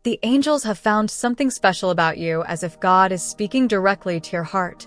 The angels have found something special about you, as if God is speaking directly to your heart.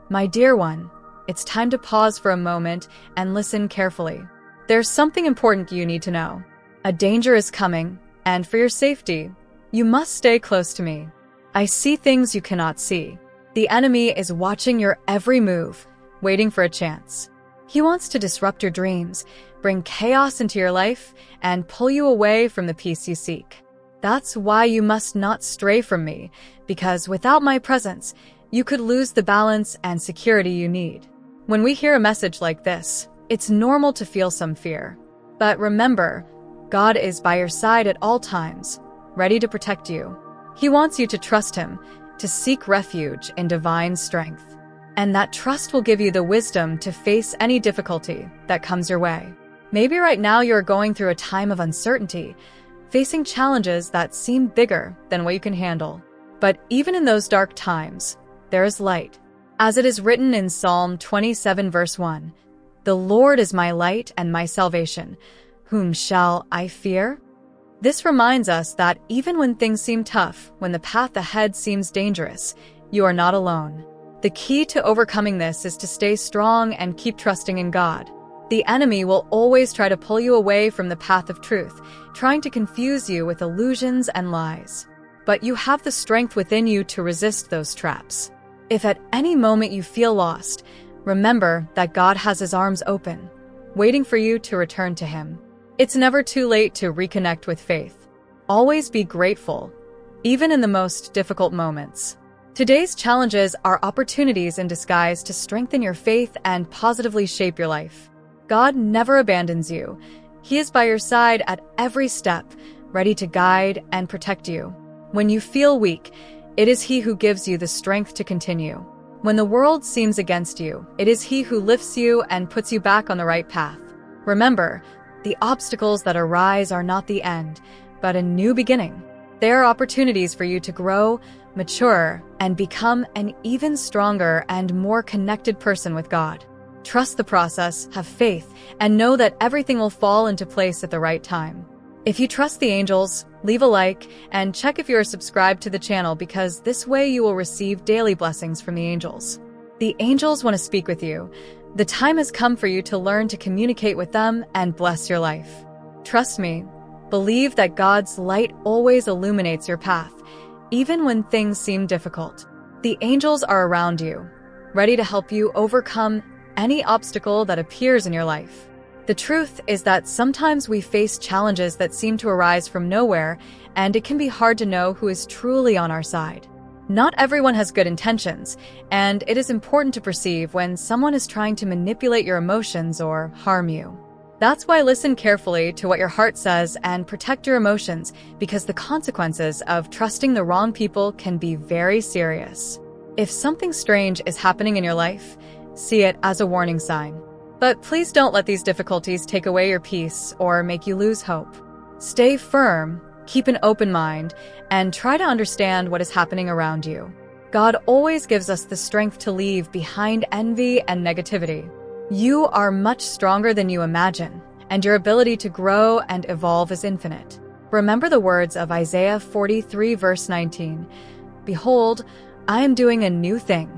My dear one, it's time to pause for a moment and listen carefully. There's something important you need to know. A danger is coming, and for your safety, you must stay close to me. I see things you cannot see. The enemy is watching your every move, waiting for a chance. He wants to disrupt your dreams, bring chaos into your life, and pull you away from the peace you seek. That's why you must not stray from me, because without my presence, you could lose the balance and security you need. When we hear a message like this, it's normal to feel some fear. But remember, God is by your side at all times, ready to protect you. He wants you to trust Him, to seek refuge in divine strength. And that trust will give you the wisdom to face any difficulty that comes your way. Maybe right now you're going through a time of uncertainty, facing challenges that seem bigger than what you can handle. But even in those dark times, there is light. As it is written in Psalm 27 verse 1, "The Lord is my light and my salvation. Whom shall I fear?" This reminds us that even when things seem tough, when the path ahead seems dangerous, you are not alone. The key to overcoming this is to stay strong and keep trusting in God. The enemy will always try to pull you away from the path of truth, trying to confuse you with illusions and lies. But you have the strength within you to resist those traps. If at any moment you feel lost, remember that God has His arms open, waiting for you to return to Him. It's never too late to reconnect with faith. Always be grateful, even in the most difficult moments. Today's challenges are opportunities in disguise to strengthen your faith and positively shape your life. God never abandons you. He is by your side at every step, ready to guide and protect you. When you feel weak, it is He who gives you the strength to continue. When the world seems against you, it is He who lifts you and puts you back on the right path. Remember, the obstacles that arise are not the end, but a new beginning. They are opportunities for you to grow, mature, and become an even stronger and more connected person with God. Trust the process, have faith, and know that everything will fall into place at the right time. If you trust the angels, leave a like and check if you are subscribed to the channel, because this way you will receive daily blessings from the angels. The angels want to speak with you. The time has come for you to learn to communicate with them and bless your life. Trust me. Believe that God's light always illuminates your path, even when things seem difficult. The angels are around you, ready to help you overcome any obstacle that appears in your life. The truth is that sometimes we face challenges that seem to arise from nowhere, and it can be hard to know who is truly on our side. Not everyone has good intentions, and it is important to perceive when someone is trying to manipulate your emotions or harm you. That's why listen carefully to what your heart says and protect your emotions, because the consequences of trusting the wrong people can be very serious. If something strange is happening in your life, see it as a warning sign. But please don't let these difficulties take away your peace or make you lose hope. Stay firm, keep an open mind, and try to understand what is happening around you. God always gives us the strength to leave behind envy and negativity. You are much stronger than you imagine, and your ability to grow and evolve is infinite. Remember the words of Isaiah 43 verse 19. "Behold, I am doing a new thing.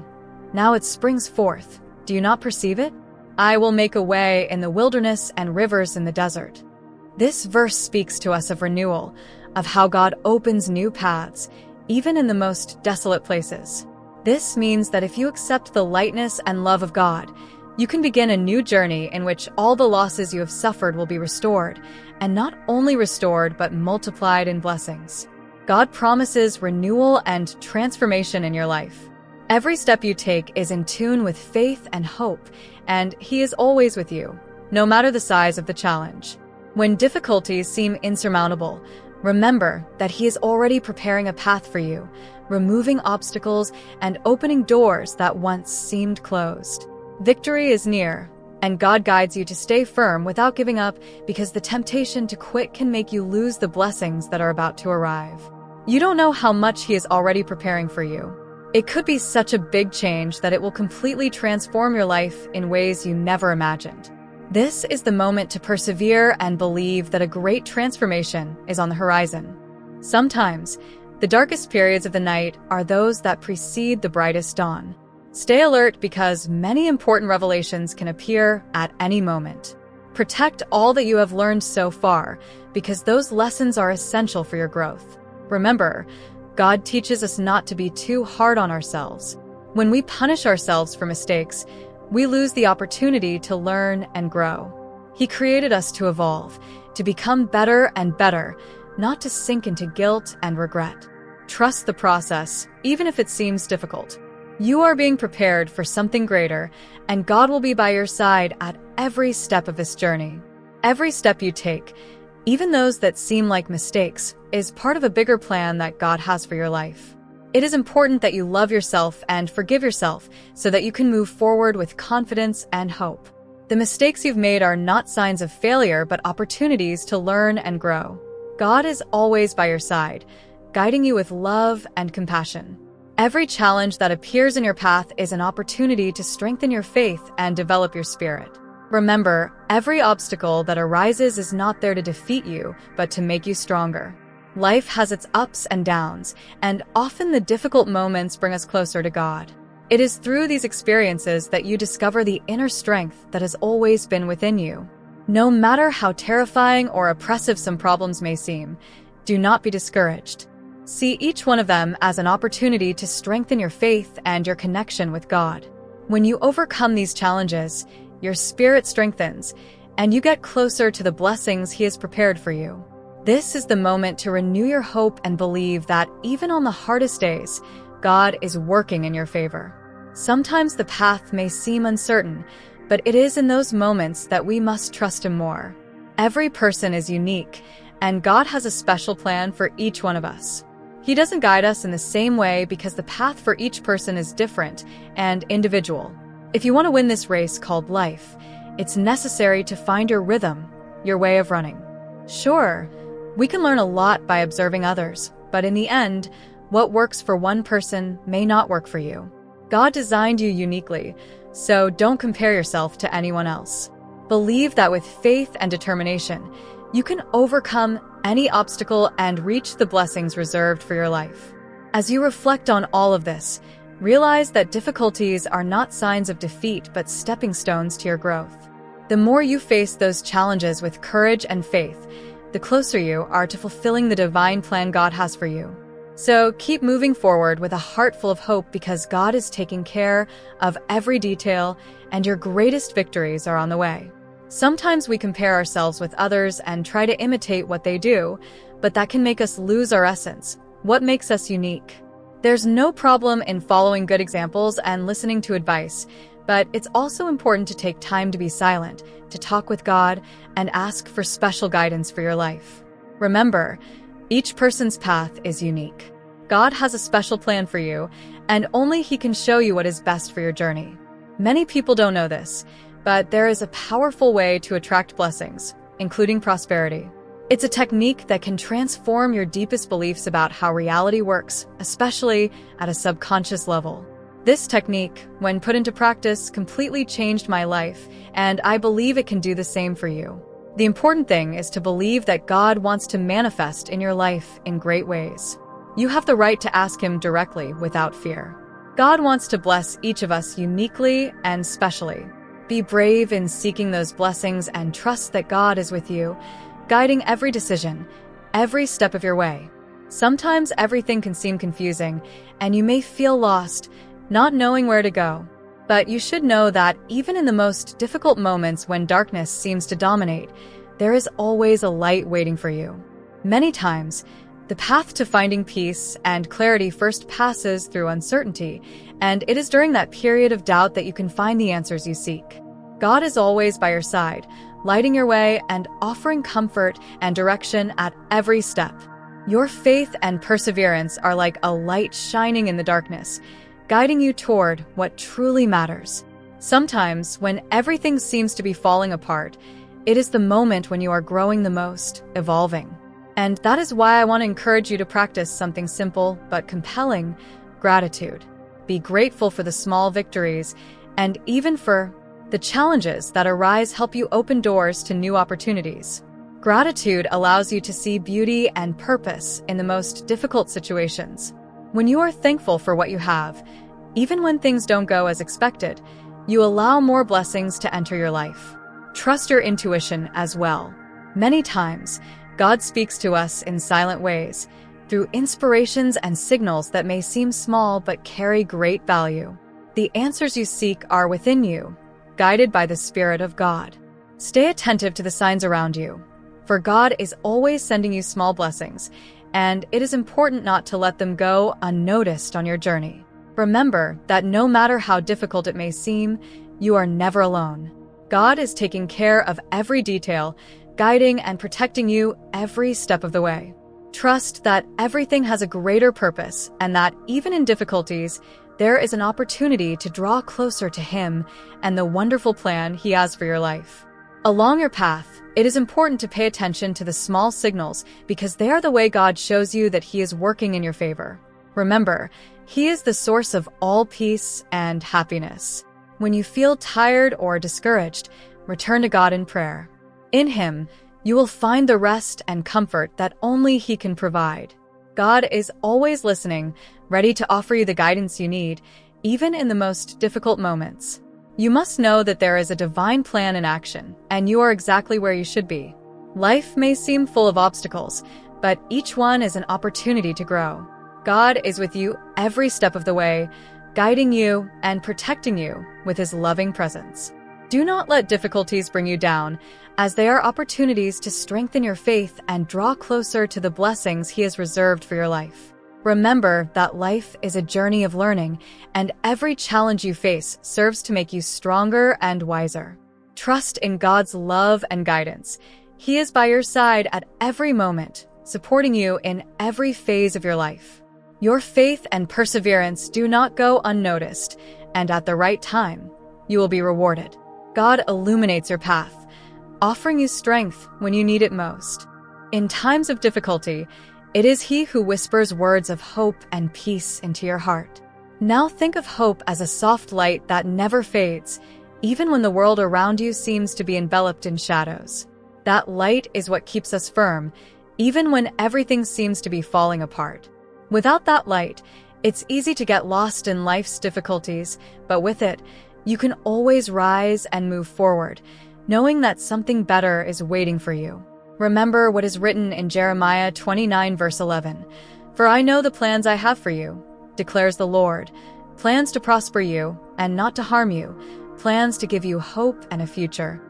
Now it springs forth. Do you not perceive it? I will make a way in the wilderness and rivers in the desert." This verse speaks to us of renewal, of how God opens new paths, even in the most desolate places. This means that if you accept the lightness and love of God, you can begin a new journey in which all the losses you have suffered will be restored, and not only restored, but multiplied in blessings. God promises renewal and transformation in your life. Every step you take is in tune with faith and hope, and He is always with you, no matter the size of the challenge. When difficulties seem insurmountable, remember that He is already preparing a path for you, removing obstacles and opening doors that once seemed closed. Victory is near, and God guides you to stay firm without giving up, because the temptation to quit can make you lose the blessings that are about to arrive. You don't know how much He is already preparing for you. It could be such a big change that it will completely transform your life in ways you never imagined. This is the moment to persevere and believe that a great transformation is on the horizon. Sometimes, the darkest periods of the night are those that precede the brightest dawn. Stay alert because many important revelations can appear at any moment. Protect all that you have learned so far because those lessons are essential for your growth. Remember, God teaches us not to be too hard on ourselves. When we punish ourselves for mistakes, we lose the opportunity to learn and grow. He created us to evolve, to become better and better, not to sink into guilt and regret. Trust the process, even if it seems difficult. You are being prepared for something greater, and God will be by your side at every step of this journey. Every step you take, even those that seem like mistakes, is part of a bigger plan that God has for your life. It is important that you love yourself and forgive yourself so that you can move forward with confidence and hope. The mistakes you've made are not signs of failure, but opportunities to learn and grow. God is always by your side, guiding you with love and compassion. Every challenge that appears in your path is an opportunity to strengthen your faith and develop your spirit. Remember, every obstacle that arises is not there to defeat you, but to make you stronger. Life has its ups and downs, and often the difficult moments bring us closer to God. It is through these experiences that you discover the inner strength that has always been within you. No matter how terrifying or oppressive some problems may seem, do not be discouraged. See each one of them as an opportunity to strengthen your faith and your connection with God. When you overcome these challenges, your spirit strengthens, and you get closer to the blessings He has prepared for you. This is the moment to renew your hope and believe that even on the hardest days, God is working in your favor. Sometimes the path may seem uncertain, but it is in those moments that we must trust Him more. Every person is unique, and God has a special plan for each one of us. He doesn't guide us in the same way because the path for each person is different and individual. If you want to win this race called life, it's necessary to find your rhythm, your way of running. Sure, we can learn a lot by observing others, but in the end, what works for one person may not work for you. God designed you uniquely, so don't compare yourself to anyone else. Believe that with faith and determination, you can overcome any obstacle and reach the blessings reserved for your life. As you reflect on all of this, realize that difficulties are not signs of defeat but stepping stones to your growth. The more you face those challenges with courage and faith, the closer you are to fulfilling the divine plan God has for you. So keep moving forward with a heart full of hope because God is taking care of every detail and your greatest victories are on the way. Sometimes we compare ourselves with others and try to imitate what they do, but that can make us lose our essence, what makes us unique. There's no problem in following good examples and listening to advice, but it's also important to take time to be silent, to talk with God, and ask for special guidance for your life. Remember, each person's path is unique. God has a special plan for you, and only He can show you what is best for your journey. Many people don't know this, but there is a powerful way to attract blessings, including prosperity. It's a technique that can transform your deepest beliefs about how reality works, especially at a subconscious level. This technique, when put into practice, completely changed my life, and I believe it can do the same for you. The important thing is to believe that God wants to manifest in your life in great ways. You have the right to ask Him directly without fear. God wants to bless each of us uniquely and specially. Be brave in seeking those blessings and trust that God is with you, guiding every decision, every step of your way. Sometimes everything can seem confusing, and you may feel lost, not knowing where to go. But you should know that even in the most difficult moments when darkness seems to dominate, there is always a light waiting for you. Many times, the path to finding peace and clarity first passes through uncertainty, and it is during that period of doubt that you can find the answers you seek. God is always by your side, lighting your way and offering comfort and direction at every step. Your faith and perseverance are like a light shining in the darkness, guiding you toward what truly matters. Sometimes, when everything seems to be falling apart, it is the moment when you are growing the most, evolving. And that is why I want to encourage you to practice something simple but compelling: gratitude. Be grateful for the small victories, and even for the challenges that arise. Help you open doors to new opportunities. Gratitude allows you to see beauty and purpose in the most difficult situations. When you are thankful for what you have, even when things don't go as expected, you allow more blessings to enter your life. Trust your intuition as well. Many times, God speaks to us in silent ways, through inspirations and signals that may seem small but carry great value. The answers you seek are within you, guided by the Spirit of God. Stay attentive to the signs around you, for God is always sending you small blessings, and it is important not to let them go unnoticed on your journey. Remember that no matter how difficult it may seem, you are never alone. God is taking care of every detail, guiding and protecting you every step of the way. Trust that everything has a greater purpose and that even in difficulties, there is an opportunity to draw closer to Him and the wonderful plan He has for your life. Along your path, it is important to pay attention to the small signals because they are the way God shows you that He is working in your favor. Remember, He is the source of all peace and happiness. When you feel tired or discouraged, return to God in prayer. In Him, you will find the rest and comfort that only He can provide. God is always listening, ready to offer you the guidance you need, even in the most difficult moments. You must know that there is a divine plan in action, and you are exactly where you should be. Life may seem full of obstacles, but each one is an opportunity to grow. God is with you every step of the way, guiding you and protecting you with His loving presence. Do not let difficulties bring you down, as they are opportunities to strengthen your faith and draw closer to the blessings He has reserved for your life. Remember that life is a journey of learning, and every challenge you face serves to make you stronger and wiser. Trust in God's love and guidance. He is by your side at every moment, supporting you in every phase of your life. Your faith and perseverance do not go unnoticed, and at the right time, you will be rewarded. God illuminates your path, offering you strength when you need it most. In times of difficulty, it is He who whispers words of hope and peace into your heart. Now think of hope as a soft light that never fades, even when the world around you seems to be enveloped in shadows. That light is what keeps us firm, even when everything seems to be falling apart. Without that light, it's easy to get lost in life's difficulties, but with it, you can always rise and move forward, knowing that something better is waiting for you. Remember what is written in Jeremiah 29 verse 11. For I know the plans I have for you, declares the Lord, plans to prosper you and not to harm you, plans to give you hope and a future.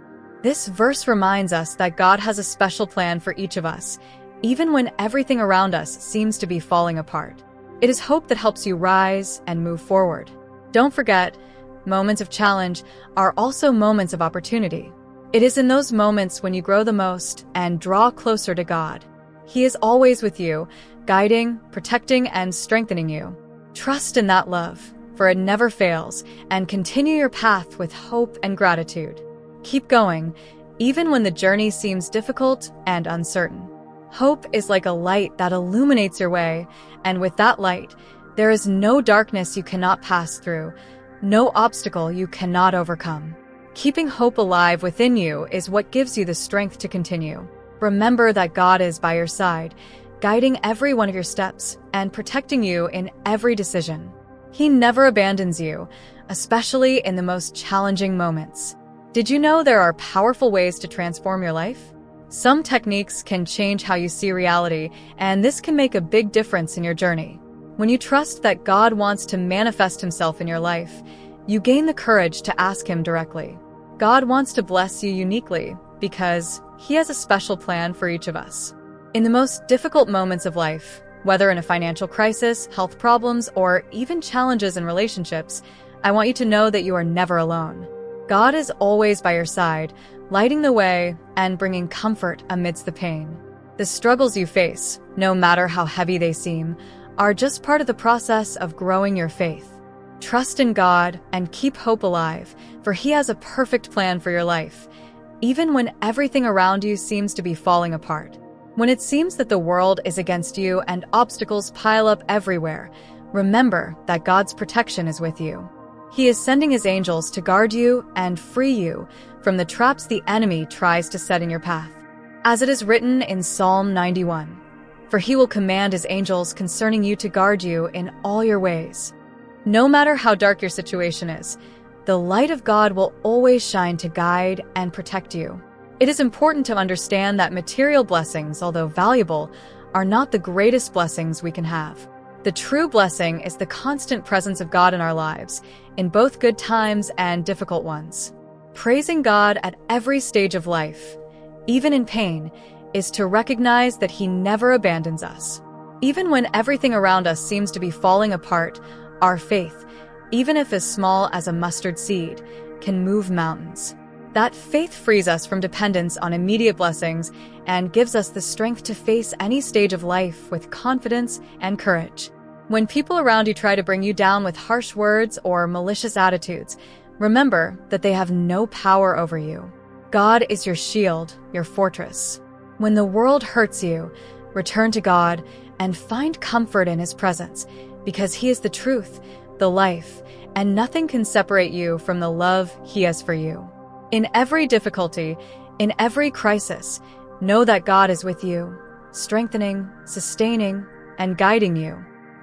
This verse reminds us that God has a special plan for each of us, even when everything around us seems to be falling apart. It is hope that helps you rise and move forward. Don't forget, moments of challenge are also moments of opportunity. It is in those moments when you grow the most and draw closer to God. He is always with you, guiding, protecting, and strengthening you. Trust in that love, for it never fails, and continue your path with hope and gratitude. Keep going, even when the journey seems difficult and uncertain. Hope is like a light that illuminates your way, and with that light, there is no darkness you cannot pass through, no obstacle you cannot overcome. Keeping hope alive within you is what gives you the strength to continue. Remember that God is by your side, guiding every one of your steps and protecting you in every decision. He never abandons you, especially in the most challenging moments. Did you know there are powerful ways to transform your life? Some techniques can change how you see reality, and this can make a big difference in your journey. When you trust that God wants to manifest Himself in your life, you gain the courage to ask Him directly. God wants to bless you uniquely because He has a special plan for each of us. In the most difficult moments of life, whether in a financial crisis, health problems, or even challenges in relationships, I want you to know that you are never alone. God is always by your side, lighting the way and bringing comfort amidst the pain. The struggles you face, no matter how heavy they seem, are just part of the process of growing your faith. Trust in God and keep hope alive, for He has a perfect plan for your life, even when everything around you seems to be falling apart. When it seems that the world is against you and obstacles pile up everywhere, remember that God's protection is with you. He is sending His angels to guard you and free you from the traps the enemy tries to set in your path. As it is written in Psalm 91, "For he will command his angels concerning you to guard you in all your ways." No matter how dark your situation is, the light of God will always shine to guide and protect you. It is important to understand that material blessings, although valuable, are not the greatest blessings we can have. The true blessing is the constant presence of God in our lives, in both good times and difficult ones. Praising God at every stage of life, even in pain, is to recognize that He never abandons us. Even when everything around us seems to be falling apart, our faith, even if as small as a mustard seed, can move mountains. That faith frees us from dependence on immediate blessings and gives us the strength to face any stage of life with confidence and courage. When people around you try to bring you down with harsh words or malicious attitudes, remember that they have no power over you. God is your shield, your fortress. When the world hurts you, return to God and find comfort in His presence, because He is the truth, the life, and nothing can separate you from the love He has for you. In every difficulty, in every crisis, know that God is with you, strengthening, sustaining, and guiding you.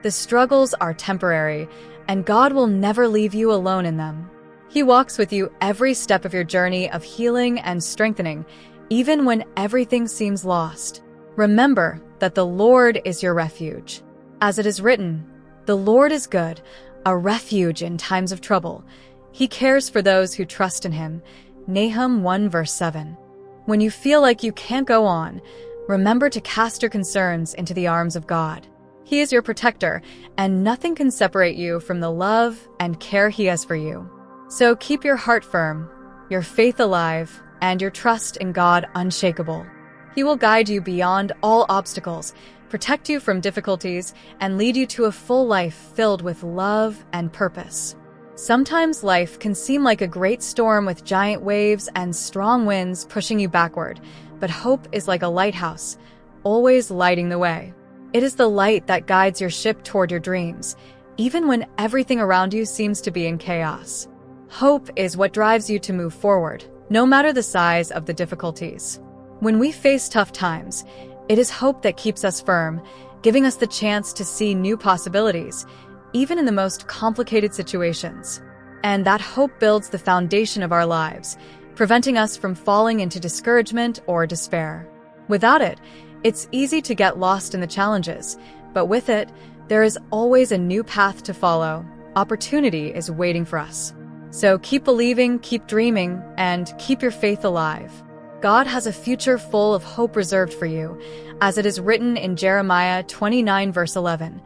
The struggles are temporary, and God will never leave you alone in them. He walks with you every step of your journey of healing and strengthening, even when everything seems lost. Remember that the Lord is your refuge. As it is written, "The Lord is good, a refuge in times of trouble. He cares for those who trust in Him." Nahum 1 verse 7. When you feel like you can't go on, remember to cast your concerns into the arms of God. He is your protector, and nothing can separate you from the love and care He has for you. So keep your heart firm, your faith alive, and your trust in God unshakable. He will guide you beyond all obstacles, protect you from difficulties, and lead you to a full life filled with love and purpose. Sometimes life can seem like a great storm with giant waves and strong winds pushing you backward, but hope is like a lighthouse, always lighting the way. It is the light that guides your ship toward your dreams, even when everything around you seems to be in chaos. Hope is what drives you to move forward, no matter the size of the difficulties. When we face tough times, it is hope that keeps us firm, giving us the chance to see new possibilities, even in the most complicated situations. And that hope builds the foundation of our lives, preventing us from falling into discouragement or despair. Without it, it's easy to get lost in the challenges, but with it, there is always a new path to follow. Opportunity is waiting for us. So keep believing, keep dreaming, and keep your faith alive. God has a future full of hope reserved for you, as it is written in Jeremiah 29 verse 11.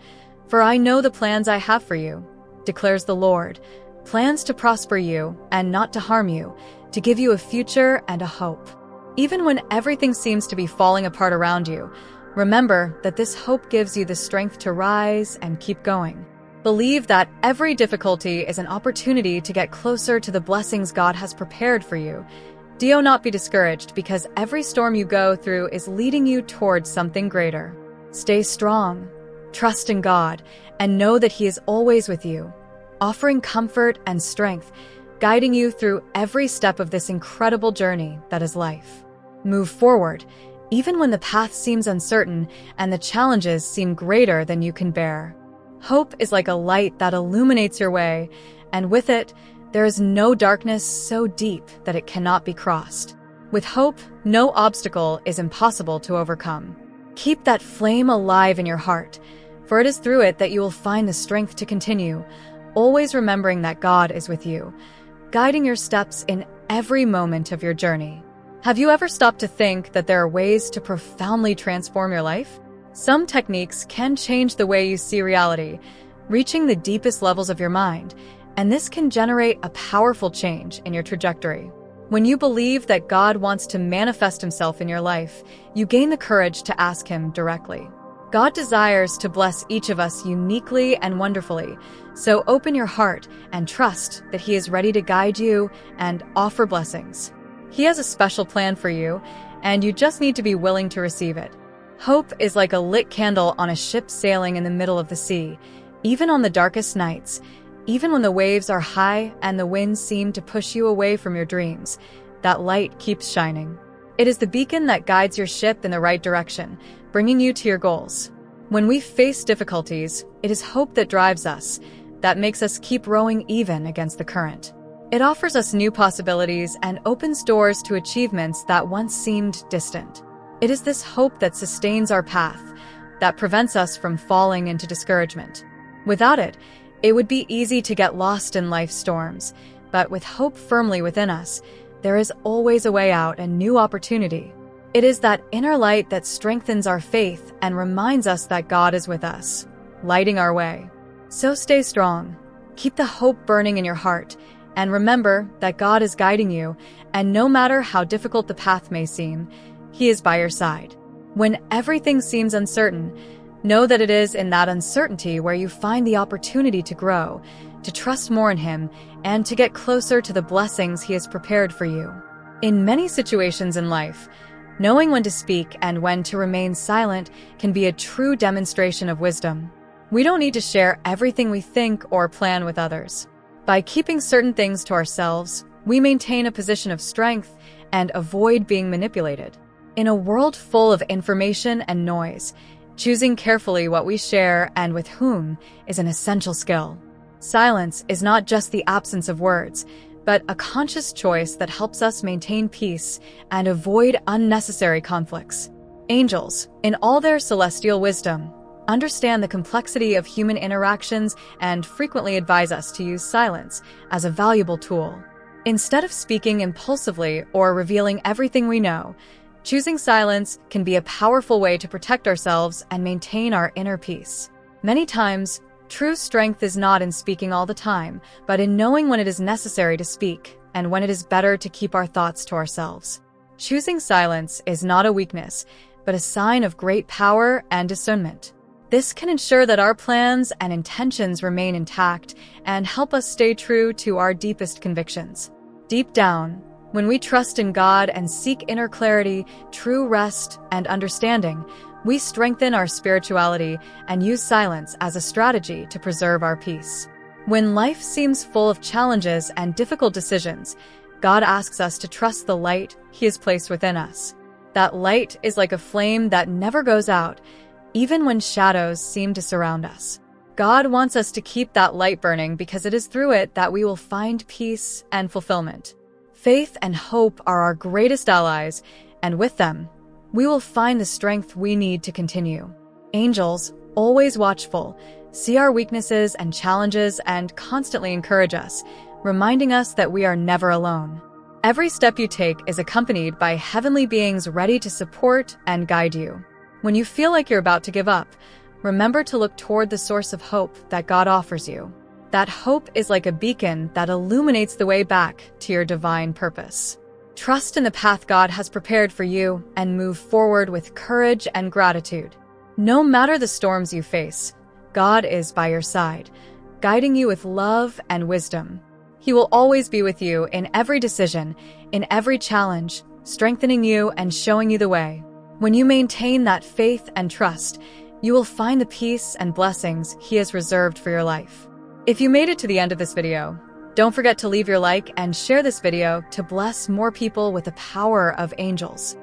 "For I know the plans I have for you, declares the Lord, plans to prosper you and not to harm you, to give you a future and a hope." Even when everything seems to be falling apart around you, remember that this hope gives you the strength to rise and keep going. Believe that every difficulty is an opportunity to get closer to the blessings God has prepared for you. Do not be discouraged, because every storm you go through is leading you towards something greater. Stay strong. Trust in God, and know that He is always with you, offering comfort and strength, guiding you through every step of this incredible journey that is life. Move forward, even when the path seems uncertain and the challenges seem greater than you can bear. Hope is like a light that illuminates your way, and with it, there is no darkness so deep that it cannot be crossed. With hope, no obstacle is impossible to overcome. Keep that flame alive in your heart, for it is through it that you will find the strength to continue, always remembering that God is with you, guiding your steps in every moment of your journey. Have you ever stopped to think that there are ways to profoundly transform your life? Some techniques can change the way you see reality, reaching the deepest levels of your mind, and this can generate a powerful change in your trajectory. When you believe that God wants to manifest Himself in your life, you gain the courage to ask Him directly. God desires to bless each of us uniquely and wonderfully, so open your heart and trust that He is ready to guide you and offer blessings. He has a special plan for you, and you just need to be willing to receive it. Hope is like a lit candle on a ship sailing in the middle of the sea, even on the darkest nights, even when the waves are high and the winds seem to push you away from your dreams. That light keeps shining. It is the beacon that guides your ship in the right direction, bringing you to your goals. When we face difficulties, it is hope that drives us, that makes us keep rowing even against the current. It offers us new possibilities and opens doors to achievements that once seemed distant. It is this hope that sustains our path, that prevents us from falling into discouragement. Without it, it would be easy to get lost in life's storms, but with hope firmly within us, there is always a way out and new opportunity. It is that inner light that strengthens our faith and reminds us that God is with us, lighting our way. So stay strong, keep the hope burning in your heart, and remember that God is guiding you, and no matter how difficult the path may seem, He is by your side. When everything seems uncertain, know that it is in that uncertainty where you find the opportunity to grow, to trust more in Him, and to get closer to the blessings He has prepared for you. In many situations in life, knowing when to speak and when to remain silent can be a true demonstration of wisdom. We don't need to share everything we think or plan with others. By keeping certain things to ourselves, we maintain a position of strength and avoid being manipulated. In a world full of information and noise, choosing carefully what we share and with whom is an essential skill. Silence is not just the absence of words, but a conscious choice that helps us maintain peace and avoid unnecessary conflicts. Angels, in all their celestial wisdom, understand the complexity of human interactions and frequently advise us to use silence as a valuable tool. Instead of speaking impulsively or revealing everything we know, choosing silence can be a powerful way to protect ourselves and maintain our inner peace. Many times, true strength is not in speaking all the time, but in knowing when it is necessary to speak and when it is better to keep our thoughts to ourselves. Choosing silence is not a weakness, but a sign of great power and discernment. This can ensure that our plans and intentions remain intact and help us stay true to our deepest convictions. Deep down, when we trust in God and seek inner clarity, true rest, and understanding, we strengthen our spirituality and use silence as a strategy to preserve our peace. When life seems full of challenges and difficult decisions, God asks us to trust the light He has placed within us. That light is like a flame that never goes out, even when shadows seem to surround us. God wants us to keep that light burning because it is through it that we will find peace and fulfillment. Faith and hope are our greatest allies, and with them, we will find the strength we need to continue. Angels, always watchful, see our weaknesses and challenges and constantly encourage us, reminding us that we are never alone. Every step you take is accompanied by heavenly beings ready to support and guide you. When you feel like you're about to give up, remember to look toward the source of hope that God offers you. That hope is like a beacon that illuminates the way back to your divine purpose. Trust in the path God has prepared for you and move forward with courage and gratitude. No matter the storms you face, God is by your side, guiding you with love and wisdom. He will always be with you in every decision, in every challenge, strengthening you and showing you the way. When you maintain that faith and trust, you will find the peace and blessings He has reserved for your life. If you made it to the end of this video, don't forget to leave your like and share this video to bless more people with the power of angels.